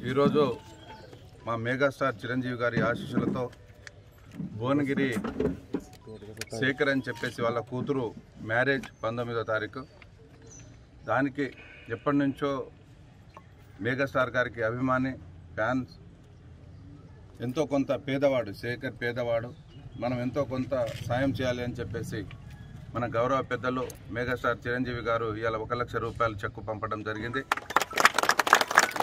ఈరోజు మా మెగాస్టార్ చిరంజీవి గారి ఆశీస్సులతో భువనగిరి శేఖర్ అని చెప్పేసి వాళ్ళ కూతురు మ్యారేజ్ 19వ తారీఖు. దానికి ఎప్పటి నుంచో మెగాస్టార్ గారికి అభిమాని ఫ్యాన్స్, ఎంతో కొంత పేదవాడు శేఖర్, పేదవాడు, మనం ఎంతో కొంత సాయం చేయాలి అని చెప్పేసి మన గౌరవ పెద్దలు మెగాస్టార్ చిరంజీవి గారు ఇవాళ 1 లక్ష రూపాయలు చెక్కు పంపడం జరిగింది.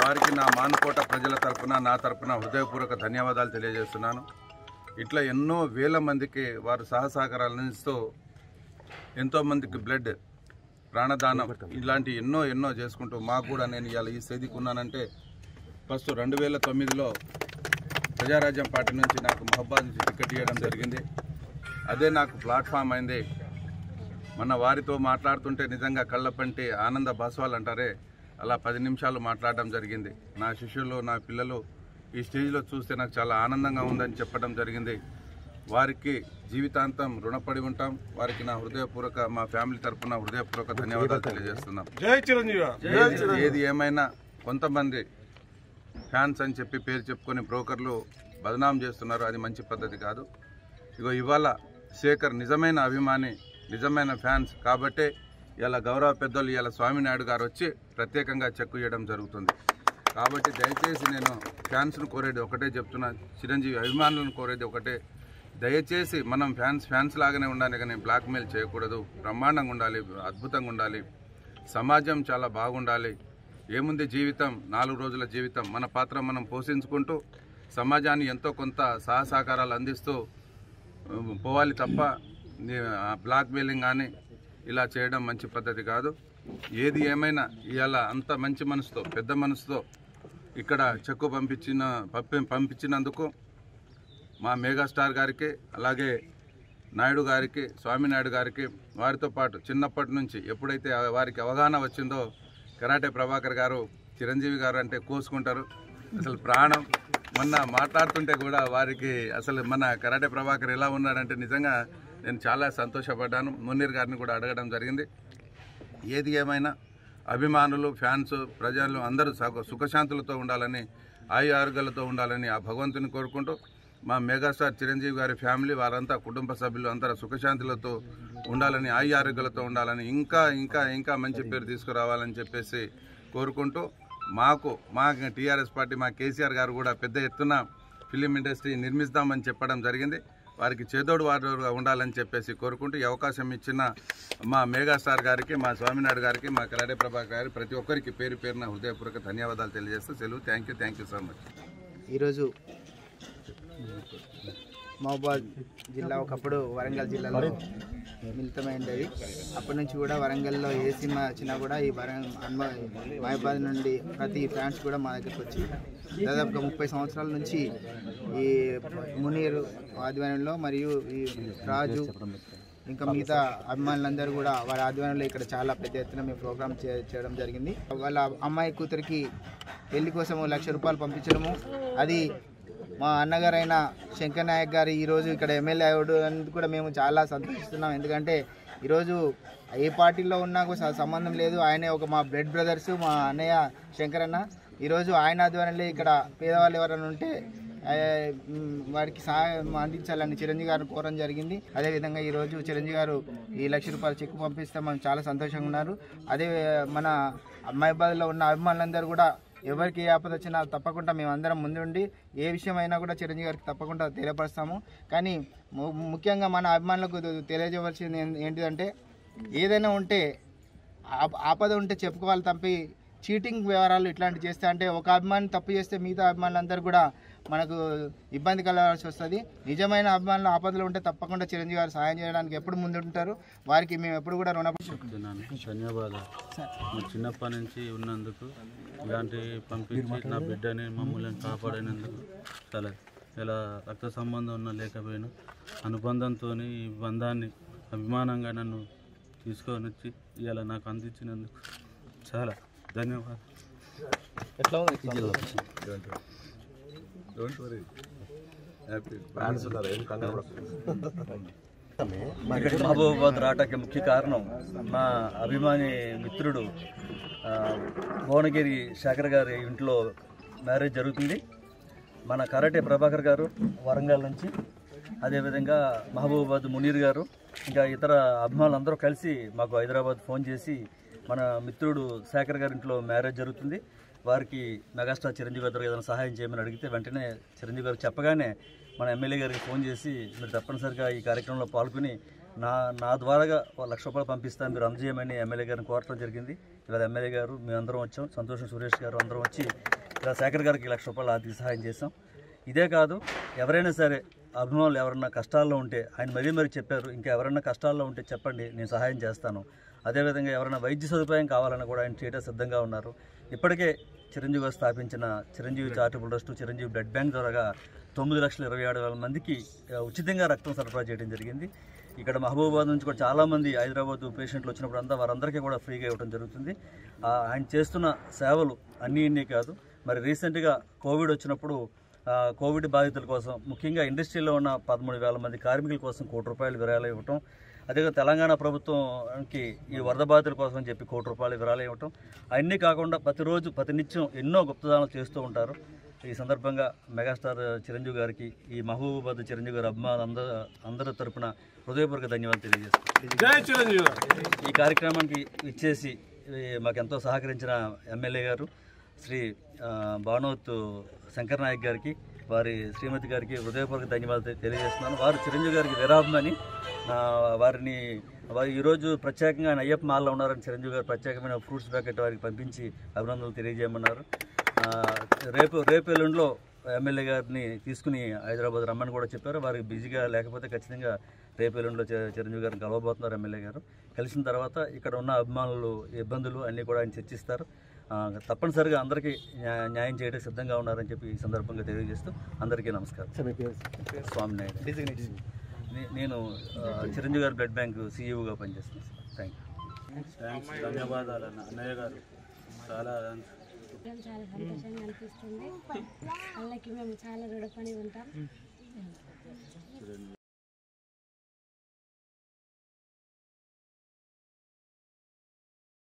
వారికి నా మానుకోట ప్రజల తరపున, నా తరపున హృదయపూర్వక ధన్యవాదాలు తెలియజేస్తున్నాను. ఇట్లా ఎన్నో వేల మందికి వారు సహసహకారాలు అందిస్తూ ఎంతోమందికి బ్లడ్, ప్రాణదానం ఇలాంటి ఎన్నో చేసుకుంటూ మాకు కూడా, నేను ఇవాళ ఈ స్థితికి ఉన్నానంటే ఫస్ట్ 2009లో ప్రజారాజ్యం పార్టీ నుంచి నాకు మహబాద్ నుంచి టికెట్ ఇవ్వడం జరిగింది. అదే నాకు ప్లాట్ఫామ్ అయింది. మన వారితో మాట్లాడుతుంటే నిజంగా కళ్ళపంటి ఆనంద భాస్వాలు అంటారే, అలా 10 నిమిషాలు మాట్లాడడం జరిగింది. నా శిష్యులు, నా పిల్లలు ఈ స్టేజ్లో చూస్తే నాకు చాలా ఆనందంగా ఉందని చెప్పడం జరిగింది. వారికి జీవితాంతం రుణపడి ఉంటాం. వారికి నా హృదయపూర్వక, మా ఫ్యామిలీ తరఫున హృదయపూర్వక ధన్యవాదాలు తెలియజేస్తున్నాం. ఏది ఏమైనా కొంతమంది ఫ్యాన్స్ అని చెప్పి పేరు చెప్పుకొని బ్రోకర్లు బదనాం చేస్తున్నారు. అది మంచి పద్ధతి కాదు. ఇవాళ శేఖర్ నిజమైన అభిమాని, నిజమైన ఫ్యాన్స్ కాబట్టే ఇలా గౌరవ పెద్దలు ఇలా స్వామినాయుడు గారు వచ్చి ప్రత్యేకంగా చెక్కు ఇవ్వడం జరుగుతుంది. కాబట్టి దయచేసి నేను ఫ్యాన్స్ను కోరేది ఒకటే చెప్తున్నా, చిరంజీవి అభిమానులను కోరేది ఒకటే, దయచేసి మనం ఫ్యాన్స్ లాగానే ఉండాలి కానీ బ్లాక్మెయిల్ చేయకూడదు. బ్రహ్మాండంగా ఉండాలి, అద్భుతంగా ఉండాలి, సమాజం చాలా బాగుండాలి. ఏముంది జీవితం, 4 రోజుల జీవితం, మన పాత్ర మనం పోషించుకుంటూ సమాజాన్ని ఎంతో కొంత సహసహకారాలు అందిస్తూ పోవాలి తప్ప బ్లాక్మెయిలింగ్ కానీ ఇలా చేయడం మంచి పద్ధతి కాదు. ఏది ఏమైనా ఇవాళ అంత మంచి మనసుతో, పెద్ద మనసుతో ఇక్కడ చెక్కు పంపించినందుకు మా మెగాస్టార్ గారికి, అలాగే నాయుడు గారికి, స్వామినాయుడు గారికి, వారితో పాటు చిన్నప్పటి నుంచి ఎప్పుడైతే వారికి అవగాహన వచ్చిందో, కరాటే ప్రభాకర్ గారు, చిరంజీవి గారు అంటే కోసుకుంటారు, అసలు ప్రాణం. మొన్న మాట్లాడుతుంటే కూడా వారికి అసలు మన కరాటే ప్రభాకర్ ఎలా ఉన్నాడంటే నిజంగా నేను చాలా సంతోషపడ్డాను. మునీర్ గారిని కూడా అడగడం జరిగింది. ఏది ఏమైనా అభిమానులు, ఫ్యాన్స్, ప్రజలు అందరూ సుఖశాంతులతో ఉండాలని, ఆరోగ్యాలతో ఉండాలని ఆ భగవంతుని కోరుకుంటూ, మా మెగాస్టార్ చిరంజీవి గారి ఫ్యామిలీ వారంతా, కుటుంబ సభ్యులు అందరూ సుఖశాంతులతో ఉండాలని, ఆరోగ్యాలతో ఉండాలని, ఇంకా మంచి పేరు తీసుకురావాలని చెప్పేసి కోరుకుంటూ, మా టీఆర్ఎస్ పార్టీ, మా కేసీఆర్ గారు కూడా పెద్ద ఎత్తున ఫిలిం ఇండస్ట్రీ నిర్మిస్తామని చెప్పడం జరిగింది. వారికి చేదోడు వాదోడుగా ఉండాలని చెప్పేసి కోరుకుంటూ, ఈ అవకాశం ఇచ్చిన మా మెగాస్టార్ గారికి, మా స్వామినాయుడు గారికి, మా కరాటే ప్రభాకర్ గారికి, ప్రతి ఒక్కరికి పేరు పేరున హృదయపూర్వక ధన్యవాదాలు తెలియజేస్తూ సెలవు. Thank you so much. ఈరోజు మహబాద్ జిల్లా ఒకప్పుడు వరంగల్ జిల్లాలో మిళితమైంది. అప్పటి నుంచి కూడా వరంగల్లో ఏ సినిమా వచ్చినా కూడా ఈ మహబాద్ నుండి ప్రతి ఫ్యాన్స్ కూడా మా దగ్గరికి వచ్చి దాదాపుగా 30 సంవత్సరాల నుంచి ఈ మునీర్ ఆధ్వర్యంలో మరియు ఈ రాజు ఇంకా మిగతా అభిమానులందరూ కూడా వారి ఆధ్వర్యంలో ఇక్కడ చాలా పెద్ద ఎత్తున మేము ప్రోగ్రామ్ చేయడం జరిగింది. వాళ్ళ అమ్మాయి కూతురికి పెళ్లి కోసం 1 లక్ష రూపాయలు పంపించడము, అది మా అన్నగారైన శంకర్ నాయక్ గారు ఈరోజు ఇక్కడ ఎమ్మెల్యే అయ్యేందుకు కూడా మేము చాలా సంతోషిస్తున్నాం. ఎందుకంటే ఈరోజు ఏ పార్టీలో ఉన్నా కూడా సంబంధం లేదు, ఆయనే మా బ్లడ్ బ్రదర్స్, మా అన్నయ్య శంకర్ అన్న. ఈరోజు ఆయన ఆధ్వర్యంలో ఇక్కడ పేదవాళ్ళు ఎవరైనా ఉంటే వారికి సహాయం అందించాలని చిరంజీవి గారిని కోరడం జరిగింది. అదేవిధంగా ఈరోజు చిరంజీవి గారు ఈ 1 లక్ష రూపాయలు చెక్కు పంపిస్తే మనం చాలా సంతోషంగా ఉన్నారు. అదే మన మహబాద్లో ఉన్న అభిమానులందరూ కూడా ఎవరికి ఏ ఆపద వచ్చినా తప్పకుండా మేమందరం ముందుండి ఏ విషయమైనా కూడా చిరంజీవి గారికి తప్పకుండా తెలియపరుస్తాము. కానీ ముఖ్యంగా మన అభిమానులకు తెలియజేయవలసింది ఏంటిదంటే, ఏదైనా ఉంటే ఆపద ఉంటే చెప్పుకోవాలి తప్పి చీటింగ్ వ్యవహారాలు ఇట్లాంటివి చేస్తే, అంటే ఒక అభిమాని తప్పు చేస్తే మిగతా అభిమానులందరూ కూడా మనకు ఇబ్బంది కలగాల్సి వస్తుంది. నిజమైన అభిమానులు ఆపదలు ఉంటే తప్పకుండా చిరంజీవి గారు సహాయం చేయడానికి ఎప్పుడు ముందుంటారు. వారికి మేము ఎప్పుడు కూడా ధన్యవాదాలు. చిన్నప్పటి నుంచి ఉన్నందుకు, ఇలాంటి పంపించి నా బిడ్డని మమ్మల్ని కాపాడినందుకు చాలా ఇలా రక్త సంబంధం ఉన్న లేకపోయినా అనుబంధంతో ఈ బంధాన్ని అభిమానంగా నన్ను తీసుకొని వచ్చి ఇలా నాకు అందించినందుకు చాలా ధన్యవాదాలు. ఇక్కడికి మహబూబాబాద్ రావడానికి ముఖ్య కారణం మా అభిమాని మిత్రుడు భువనగిరి శేఖర్ గారి ఇంట్లో మ్యారేజ్ జరుగుతుంది. మన కరాటే ప్రభాకర్ గారు వరంగల్ నుంచి, అదేవిధంగా మహబూబాబాద్ మునీర్ గారు, ఇంకా ఇతర అభిమానులు అందరూ కలిసి మాకు హైదరాబాద్ ఫోన్ చేసి మన మిత్రుడు శేఖర్ గారి ఇంట్లో మ్యారేజ్ జరుగుతుంది, వారికి మెగాస్టార్ చిరంజీవి గారు ఏదైనా సహాయం చేయమని అడిగితే వెంటనే చిరంజీవి గారు చెప్పగానే మన ఎమ్మెల్యే గారికి ఫోన్ చేసి మీరు తప్పనిసరిగా ఈ కార్యక్రమంలో పాల్గొని నా ద్వారాగా ₹1,00,000 పంపిస్తాను, మీరు అందజేయమని ఎమ్మెల్యే గారిని కోరటం జరిగింది. ఇలా ఎమ్మెల్యే గారు మేమందరం వచ్చాం, సంతోషం సురేష్ గారు అందరం వచ్చి ఇలా శేఖర్ గారికి ₹1,00,000 ఆర్థిక సహాయం చేసాం. ఇదే కాదు, ఎవరైనా సరే అభిమానులు ఎవరన్నా కష్టాల్లో ఉంటే ఆయన మరీ చెప్పారు, ఇంకా ఎవరైనా కష్టాల్లో ఉంటే చెప్పండి, నేను సహాయం చేస్తాను. అదేవిధంగా ఎవరైనా వైద్య సదుపాయం కావాలని కూడా ఆయన చేయడం సిద్ధంగా ఉన్నారు. ఇప్పటికే చిరంజీవి గారు స్థాపించిన Chiranjeevi charitable trust, Chiranjeevi blood bank ద్వారా 9,27,000 మందికి ఉచితంగా రక్తం సరఫరా చేయడం జరిగింది. ఇక్కడ మహబూబాబాద్ నుంచి కూడా చాలామంది హైదరాబాద్ పేషెంట్లు వచ్చినప్పుడు వారందరికీ కూడా ఫ్రీగా ఇవ్వడం జరుగుతుంది. ఆయన చేస్తున్న సేవలు అన్నీ కాదు, మరి రీసెంట్గా కోవిడ్ వచ్చినప్పుడు కోవిడ్ బాధితుల కోసం, ముఖ్యంగా ఇండస్ట్రీలో ఉన్న 13,000 మంది కార్మికుల కోసం ₹1,00,00,000 విరాళం ఇవ్వటం, అదేవిధంగా తెలంగాణ ప్రభుత్వంకి ఈ వరద బాధితుల కోసం చెప్పి ₹1,00,00,000 విరాళం ఇవ్వటం, అన్నీ కాకుండా ప్రతిరోజు ప్రతినిత్యం ఎన్నో గుప్తదానాలు చేస్తూ ఉంటారు. ఈ సందర్భంగా మెగాస్టార్ చిరంజీవి గారికి, ఈ మహబూబాబాద్ చిరంజీవి గారి అభిమానులు అందరి తరపున హృదయపూర్వక ధన్యవాదాలు తెలియజేస్తాను. ఈ కార్యక్రమానికి ఇచ్చేసి మాకెంతో సహకరించిన ఎమ్మెల్యే గారు శ్రీ భానోత్ శంకర్ నాయక్ గారికి, వారి శ్రీమతి గారికి హృదయపూర్వక ధన్యవాదాలు తెలియజేస్తున్నాను. వారు చిరంజీవి గారికి విరామని వారిని ఈరోజు ప్రత్యేకంగా ఆయన అయ్యప్ప మాల్లో ఉన్నారని చిరంజీవి గారు ప్రత్యేకమైన ఫ్రూట్స్ ప్యాకెట్ వారికి పంపించి అభినందనలు తెలియజేయమన్నారు. రేపు ఎల్లుండిలో ఎమ్మెల్యే గారిని తీసుకుని హైదరాబాద్ రమ్మని కూడా చెప్పారు. వారికి బిజీగా లేకపోతే ఖచ్చితంగా రేపు ఎల్లుండిలో చిరంజీవి గారిని కలవబోతున్నారు ఎమ్మెల్యే గారు. కలిసిన తర్వాత ఇక్కడ ఉన్న అభిమానులు ఇబ్బందులు అన్నీ కూడా ఆయన చర్చిస్తారు. తప్పనిసరిగా అందరికీ న్యాయం చేయడానికి సిద్ధంగా ఉన్నారని చెప్పి ఈ సందర్భంగా తెలియజేస్తూ అందరికీ నమస్కారం. స్వామినాయుడు, నేను చిరంజీవి గారి బ్లడ్ బ్యాంక్ సీఈఓగా పనిచేస్తున్నాను. థ్యాంక్స్. ధన్యవాదాలు అన్నయ్య గారు. చాలా సంతోషంగా అనిపిస్తుంది. వాళ్ళకి మేము చాలా రుణపడి ఉంటాం.